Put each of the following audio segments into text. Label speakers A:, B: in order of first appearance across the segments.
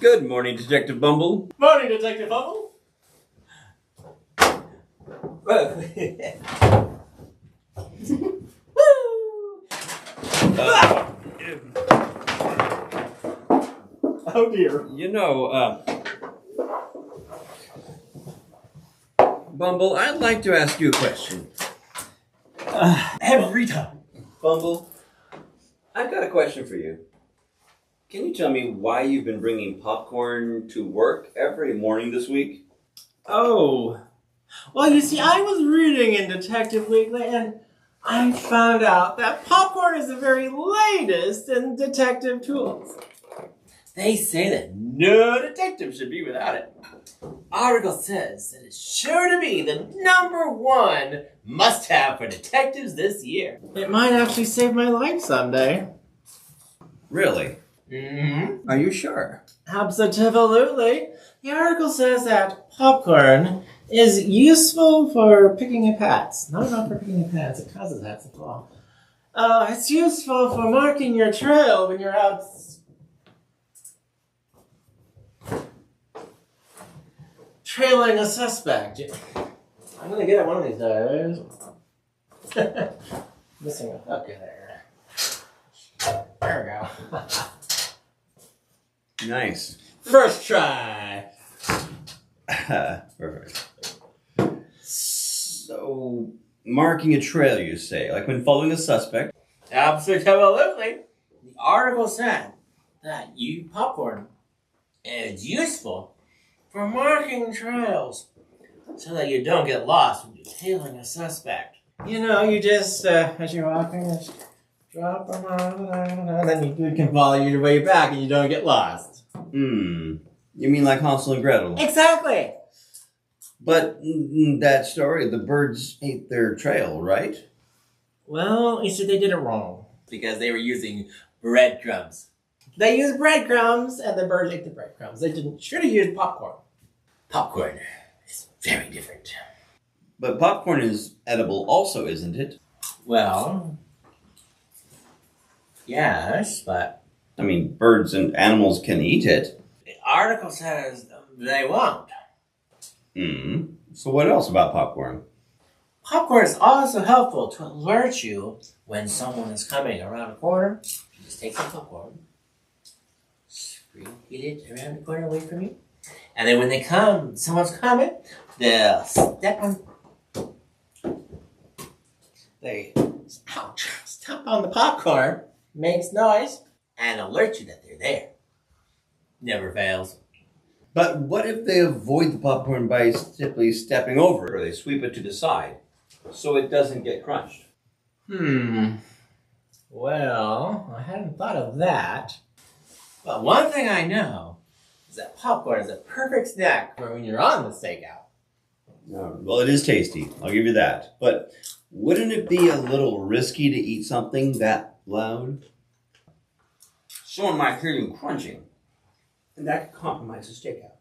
A: Good morning, Detective Bumble.
B: Morning, Detective Humble. Woo! Oh dear.
A: Bumble, I'd like to ask you a question.
B: Every time.
A: Bumble, I've got a question for you. Can you tell me why you've been bringing popcorn to work every morning this week?
B: Oh. Well, you see, I was reading in Detective Weekly, and I found out that popcorn is the very latest in detective tools. They say that no detective should be without it. Article says that it's sure to be the #1 must-have for detectives this year. It might actually save my life someday.
A: Really?
B: Mm-hmm.
A: Are you sure?
B: Absolutely. The article says that popcorn is useful for picking up hats. No, not for picking up hats. It causes hats to fall. It's useful for marking your trail when you're out trailing a suspect. I'm gonna get it one of these days. Missing a hook in there. There we go.
A: Nice.
B: First try.
A: Perfect. So, marking a trail, you say, like when following a suspect?
B: Absolutely. The article said that popcorn is useful for marking trails so that you don't get lost when you're tailing a suspect. You know, you just, as you're walking, just drop them on, and then you can follow your way back and you don't get lost.
A: You mean like Hansel and Gretel?
B: Exactly.
A: But that story, the birds ate their trail, right?
B: Well, you see, they did it wrong because they were using breadcrumbs. They used breadcrumbs, and the birds ate the breadcrumbs. They should have used popcorn. Popcorn is very different.
A: But popcorn is edible also, isn't it?
B: Well, yes, but
A: I mean, birds and animals can eat it.
B: the article says they won't.
A: So what else about popcorn?
B: Popcorn is also helpful to alert you when someone is coming around a corner. You just take some popcorn, get it around the corner away from you, and then when they come, someone's coming, they'll step on the popcorn, makes noise, and alert you that they're there. Never fails.
A: But what if they avoid the popcorn by simply stepping over it, or they sweep it to the side so it doesn't get crunched?
B: Well, I hadn't thought of that. But one thing I know is that popcorn is a perfect snack for when you're on the stakeout.
A: Well, it is tasty. I'll give you that. But wouldn't it be a little risky to eat something that loud? Someone might hear you crunching, and that could compromise the stakeout.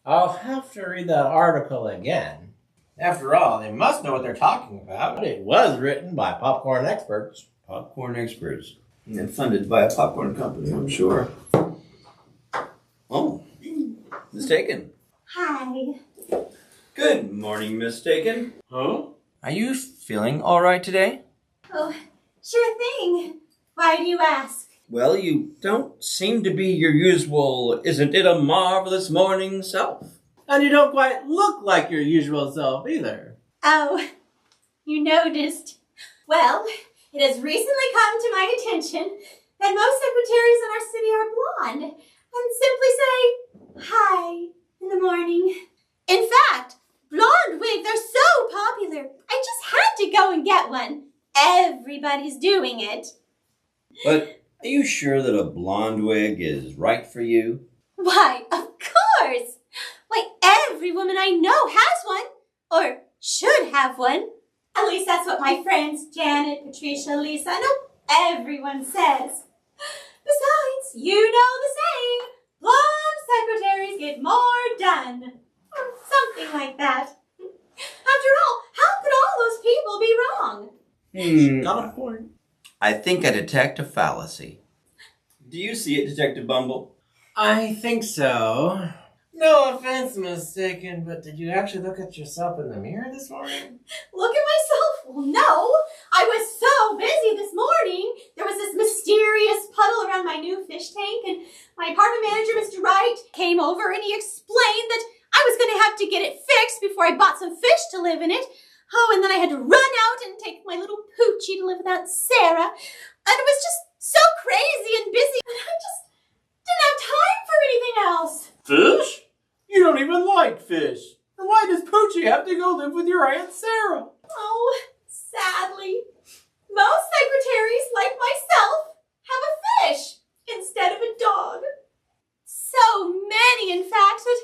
B: I'll have to read that article again. After all, they must know what they're talking about. It was written by popcorn experts.
A: Popcorn experts. And funded by a popcorn company, I'm sure. Oh, Miss Staken.
C: Hi.
A: Good morning, Miss Staken.
B: Huh? Are you feeling all right today?
C: Oh, sure thing. Why do you ask?
A: Well, you don't seem to be your usual, isn't it a marvelous morning self?
B: And you don't quite look like your usual self either.
C: Oh, you noticed. Well, it has recently come to my attention that most secretaries in our city are blonde and simply say hi in the morning. In fact, blonde wigs are so popular, I just had to go and get one. Everybody's doing it.
A: But are you sure that a blonde wig is right for you?
C: Why, of course. Why, every woman I know has one, or should have one. At least that's what my friends Janet, Patricia, Lisa, no, everyone says. Besides, you know the saying, blonde secretaries get more done. Or something like that. After all, how could all those people be wrong?
B: Not a point.
A: I think I detect a fallacy. Do you see it, Detective Bumble?
B: I think so. No offense, Miss Staken, but did you actually look at yourself in the mirror this morning?
C: Look at myself? Well, no. I was so busy this morning. There was this mysterious puddle around my new fish tank, and my apartment manager, Mr. Wright, came over and he explained that I was going to have to get it fixed before I bought some fish to live in it. Oh, and then I had to run out and take my little Poochie to live with Aunt Sarah. And it was just so crazy and busy, and I just didn't have time for anything else.
B: Fish? You don't even like fish. Then why does Poochie have to go live with your Aunt Sarah?
C: Oh, sadly, most secretaries like myself have a fish instead of a dog. So many, in fact, that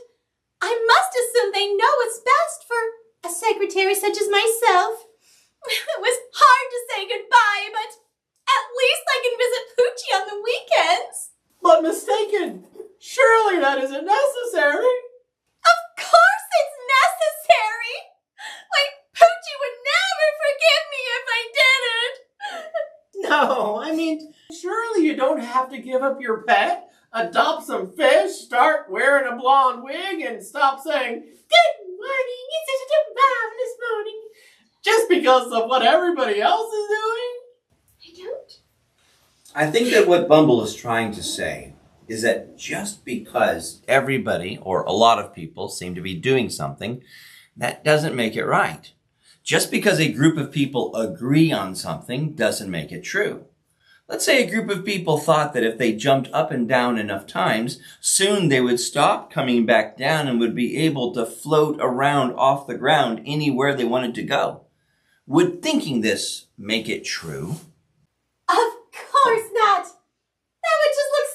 C: I must assume they know what's best for a secretary such as myself. It was hard to say goodbye, but at least I can visit Poochie on the weekends.
B: But Miss Staken, surely that isn't necessary.
C: Of course it's necessary! Like, Poochie would never forgive me if I didn't!
B: No, I mean, surely you don't have to give up your pet, adopt some fish, start wearing a blonde wig, and stop saying, "Good morning, it's such a marvelous morning," just because of what everybody else is doing.
C: I don't.
A: I think that what Bumble is trying to say is that just because everybody or a lot of people seem to be doing something, that doesn't make it right. Just because a group of people agree on something doesn't make it true. Let's say a group of people thought that if they jumped up and down enough times, soon they would stop coming back down and would be able to float around off the ground anywhere they wanted to go. Would thinking this make it true?
C: Of course not! That would just look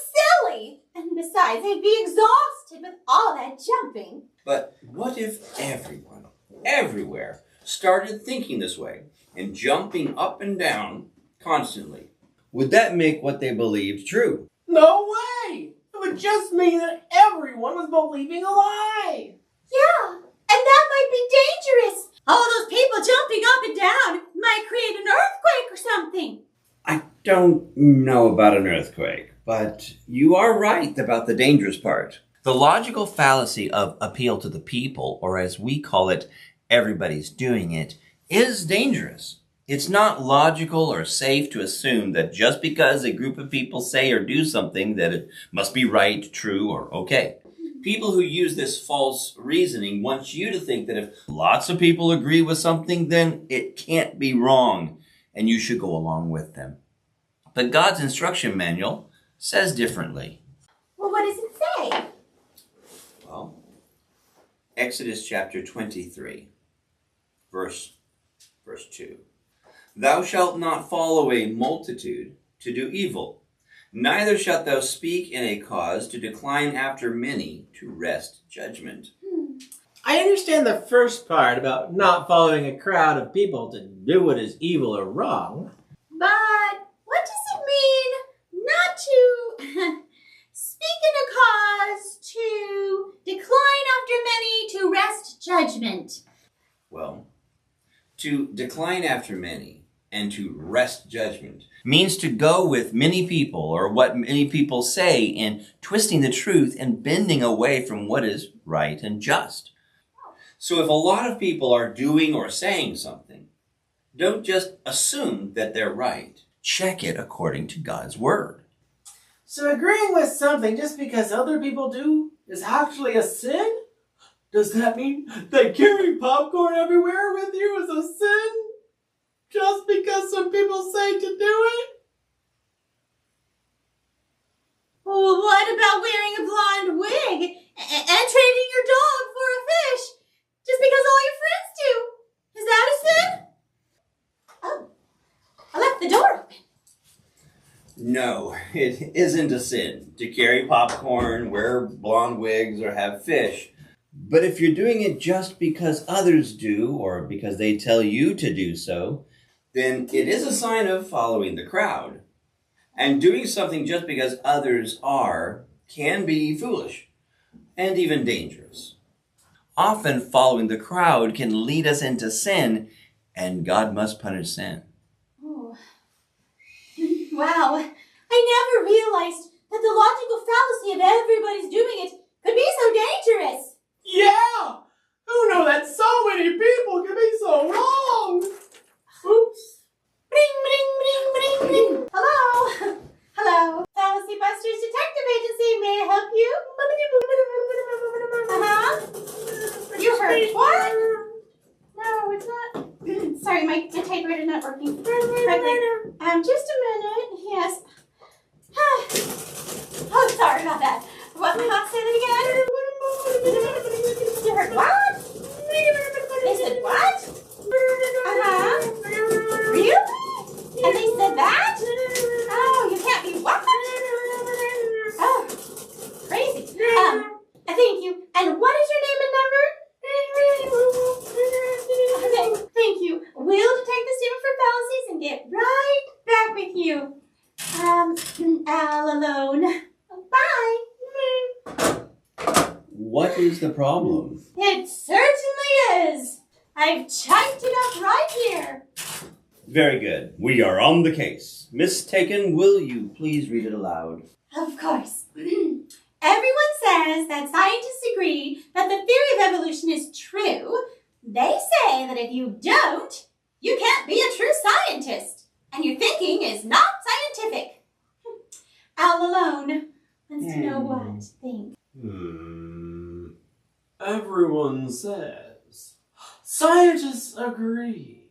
C: silly! And besides, I'd be exhausted with all that jumping.
A: But what if everyone, everywhere, started thinking this way and jumping up and down constantly? Would that make what they believed true?
B: No way! It would just mean that everyone was believing a lie.
C: Yeah, and that might be dangerous. All those people jumping up and down might create an earthquake or something.
A: I don't know about an earthquake, but you are right about the dangerous part. The logical fallacy of appeal to the people, or as we call it, everybody's doing it, is dangerous. It's not logical or safe to assume that just because a group of people say or do something that it must be right, true, or okay. People who use this false reasoning want you to think that if lots of people agree with something, then it can't be wrong, and you should go along with them. But God's instruction manual says differently.
C: Well, what does it say?
A: Well, Exodus chapter 23, verse 2. Thou shalt not follow a multitude to do evil, neither shalt thou speak in a cause to decline after many to wrest judgment.
B: I understand the first part about not following a crowd of people to do what is evil or wrong.
C: But what does it mean not to speak in a cause, to decline after many, to wrest judgment?
A: Well, to decline after many and to wrest judgment means to go with many people or what many people say in twisting the truth and bending away from what is right and just. So if a lot of people are doing or saying something, don't just assume that they're right. Check it according to God's word.
B: So agreeing with something just because other people do is actually a sin? Does that mean that carrying popcorn everywhere with you is a sin? Just because some people say to do it?
C: Well, what about wearing a blonde wig and trading your dog for a fish just because all your friends do? Is that a sin? Oh, I left the door open.
A: No, it isn't a sin to carry popcorn, wear blonde wigs, or have fish. But if you're doing it just because others do, or because they tell you to do so, then it is a sign of following the crowd. And doing something just because others are can be foolish and even dangerous. Often following the crowd can lead us into sin, and God must punish sin.
C: Oh. Wow, I never realized that the logical fallacy of everybody's doing it could be so dangerous.
B: Yeah! Who knew that so many people could be so wrong? Oops.
C: Bring, bring, bring, bring, bring. Hello. Hello. Fallacy Busters Detective Agency, may I help you? You heard what? No, it's not. Sorry, my typewriter's not working. Just a minute. Yes. Oh, sorry about that. What? Say that again. You heard what? They said what? Really? And they said that? Oh, you can't be what? Oh, crazy. Thank you. And what is your name and number? Okay, thank you. We'll detect the statement for fallacies and get right back with you. All alone. Bye.
A: What is the problem?
C: It certainly is. I've typed it up right here.
A: Very good. We are on the case. Miss Staken, will you please read it aloud?
C: Of course. Everyone says that scientists agree that the theory of evolution is true. They say that if you don't, you can't be a true scientist. And your thinking is not scientific. All alone wants to know what. Think.
B: Everyone says. Scientists agree.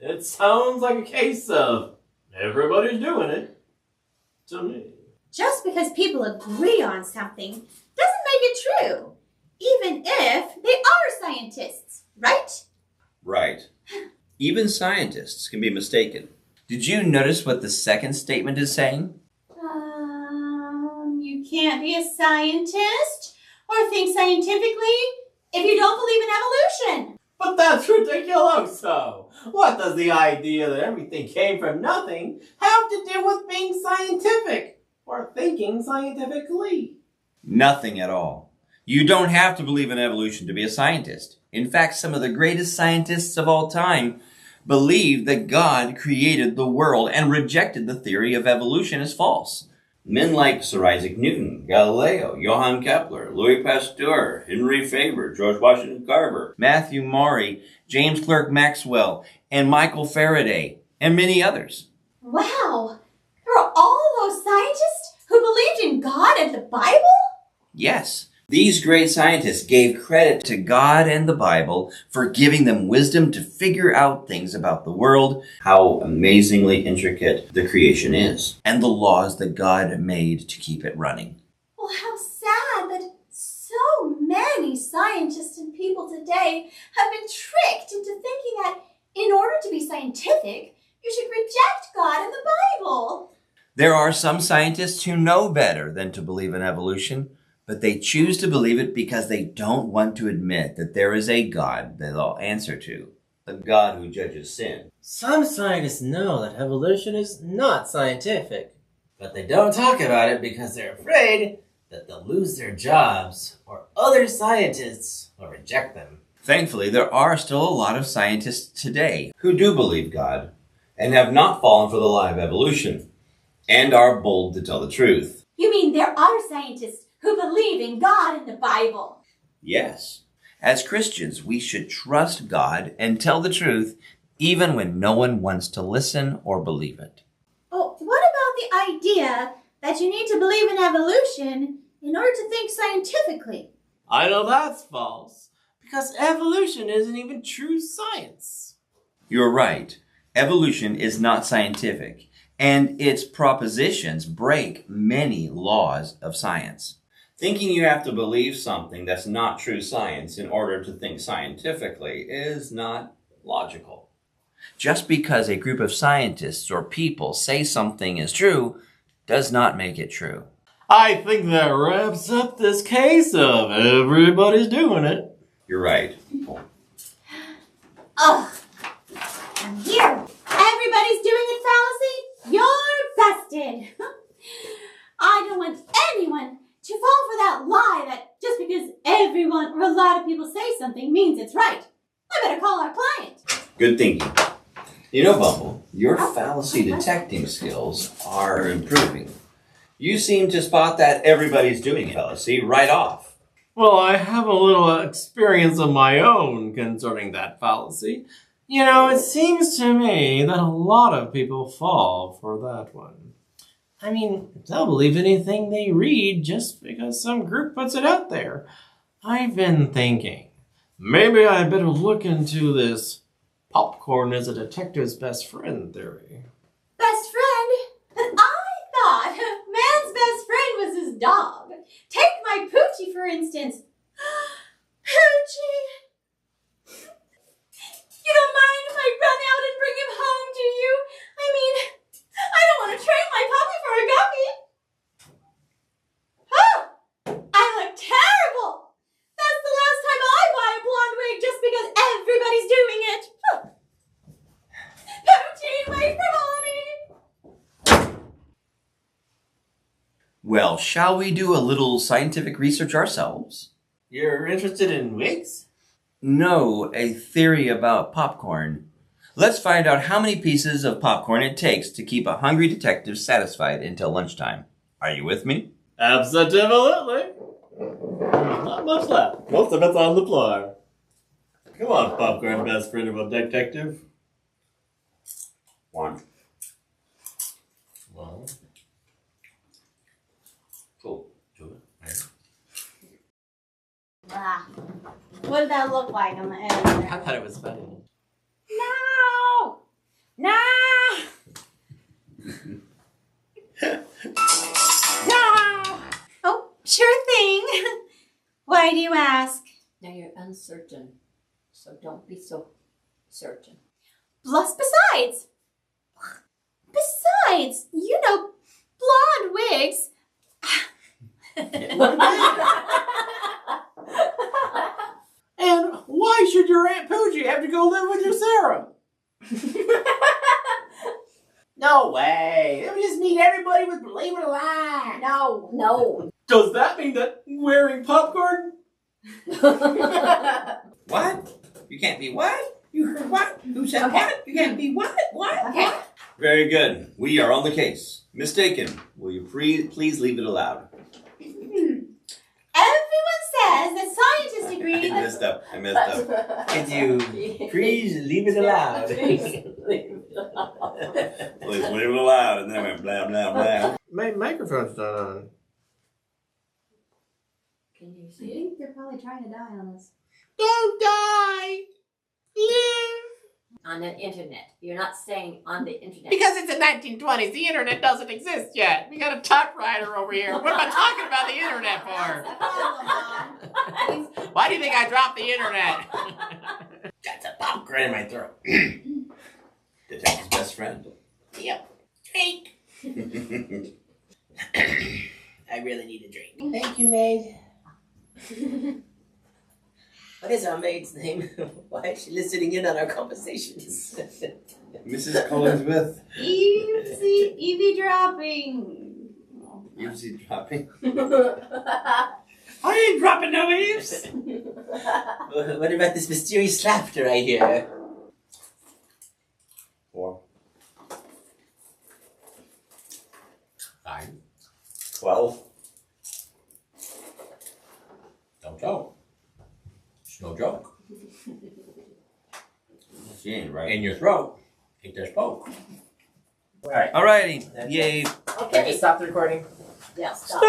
B: It sounds like a case of everybody's doing it to me.
C: Just because people agree on something doesn't make it true, even if they are scientists, right?
A: Right. Even scientists can be mistaken. Did you notice what the second statement is saying?
C: You can't be a scientist or think scientifically if you don't believe in evolution.
B: But that's ridiculous, so. What does the idea that everything came from nothing have to do with being scientific or thinking scientifically?
A: Nothing at all. You don't have to believe in evolution to be a scientist. In fact, some of the greatest scientists of all time believed that God created the world and rejected the theory of evolution as false. Men like Sir Isaac Newton, Galileo, Johann Kepler, Louis Pasteur, Henry Faber, George Washington Carver, Matthew Maury, James Clerk Maxwell, and Michael Faraday, and many others.
C: Wow! There were all those scientists who believed in God and the Bible?
A: Yes. These great scientists gave credit to God and the Bible for giving them wisdom to figure out things about the world, how amazingly intricate the creation is, and the laws that God made to keep it running.
C: Well, how sad that so many scientists and people today have been tricked into thinking that in order to be scientific, you should reject God and the Bible.
A: There are some scientists who know better than to believe in evolution, but they choose to believe it because they don't want to admit that there is a God that they'll answer to, a God who judges sin.
B: Some scientists know that evolution is not scientific, but they don't talk about it because they're afraid that they'll lose their jobs or other scientists will reject them.
A: Thankfully, there are still a lot of scientists today who do believe God and have not fallen for the lie of evolution and are bold to tell the truth.
C: You mean there are scientists who believe in God and the Bible?
A: Yes. As Christians, we should trust God and tell the truth even when no one wants to listen or believe it.
C: Oh, what about the idea that you need to believe in evolution in order to think scientifically?
B: I know that's false, because evolution isn't even true science.
A: You're right. Evolution is not scientific, and its propositions break many laws of science. Thinking you have to believe something that's not true science in order to think scientifically is not logical. Just because a group of scientists or people say something is true does not make it true.
B: I think that wraps up this case of everybody's doing it.
A: You're right.
C: Ugh. I'm here. Everybody's doing it, Fallacy. You're busted. I don't want anyone to fall for that lie that just because everyone or a lot of people say something means it's right. I better call our client.
A: Good thinking. You know, Bumble, your fallacy detecting skills are improving. You seem to spot that everybody's doing it, Fallacy, right off.
B: Well, I have a little experience of my own concerning that fallacy. You know, it seems to me that a lot of people fall for that one. I mean, they'll believe anything they read just because some group puts it out there. I've been thinking, maybe I better look into this popcorn is a detective's best friend theory.
C: Best friend? But I thought man's best friend was his dog. Take my Poochie, for instance. Poochie! You don't mind if I run out and bring him home, do you? I mean, I don't want to trade my puppy for a guppy. Oh, I look terrible. That's the last time I buy a blonde wig just because everybody's doing it. Poochie, wait for mommy.
A: Well, shall we do a little scientific research ourselves?
B: You're interested in wigs?
A: No, a theory about popcorn. Let's find out how many pieces of popcorn it takes to keep a hungry detective satisfied until lunchtime. Are you with me?
B: Absolutely. Not much left. Most of it's on the floor. Come on, popcorn best friend of a detective.
A: One.
B: Well,
A: Cool.
C: Ah, what did that look like on the end?
B: I thought it was funny.
C: No! No! No! Oh, sure thing. Why do you ask?
D: Now you're uncertain, so don't be so certain.
C: Plus, besides, you know, blonde wigs.
B: And why should your Aunt Poochie have to go live with your Sarah? No way. They'll just meet everybody with Believe It or Lie.
D: No.
B: Does that mean that wearing popcorn?
A: What? You can't be what? You heard what? Who said what? You can't be what? What?
D: Okay.
A: Very good. We are on the case. Miss Staken, will you please leave it aloud?
C: Everyone says that scientists agree
A: I
C: that...
A: messed up.
B: Could you please leave it aloud?
A: Please leave it aloud. And then I went blah, blah, blah.
B: My microphone's not on.
D: Can you
C: I
D: see it?
C: think they're probably trying to die on us.
B: Don't die! Live!
D: On the internet. You're not saying on the internet.
B: Because it's the 1920s. The internet doesn't exist yet. We got a typewriter over here. What am I talking about the internet for? Why do you think I dropped the internet?
A: Got some popcorn in my throat. Detective's best friend.
B: Yep. Drink. I really need a drink. Thank you, maid. What is our maid's name? Why is she listening in on our conversations?
A: Mrs. Collinsworth.
C: Evie dropping.
A: Eavesy dropping.
B: I ain't dropping no eaves. What about this mysterious laughter I hear?
A: 4.
B: 5.
A: 12.
B: Don't joke. It's no joke.
A: She ain't right.
B: In your throat. Ain't there smoke. Alright.
A: Alrighty. Yay.
D: Okay.
B: Stop the recording.
D: Yeah, stop.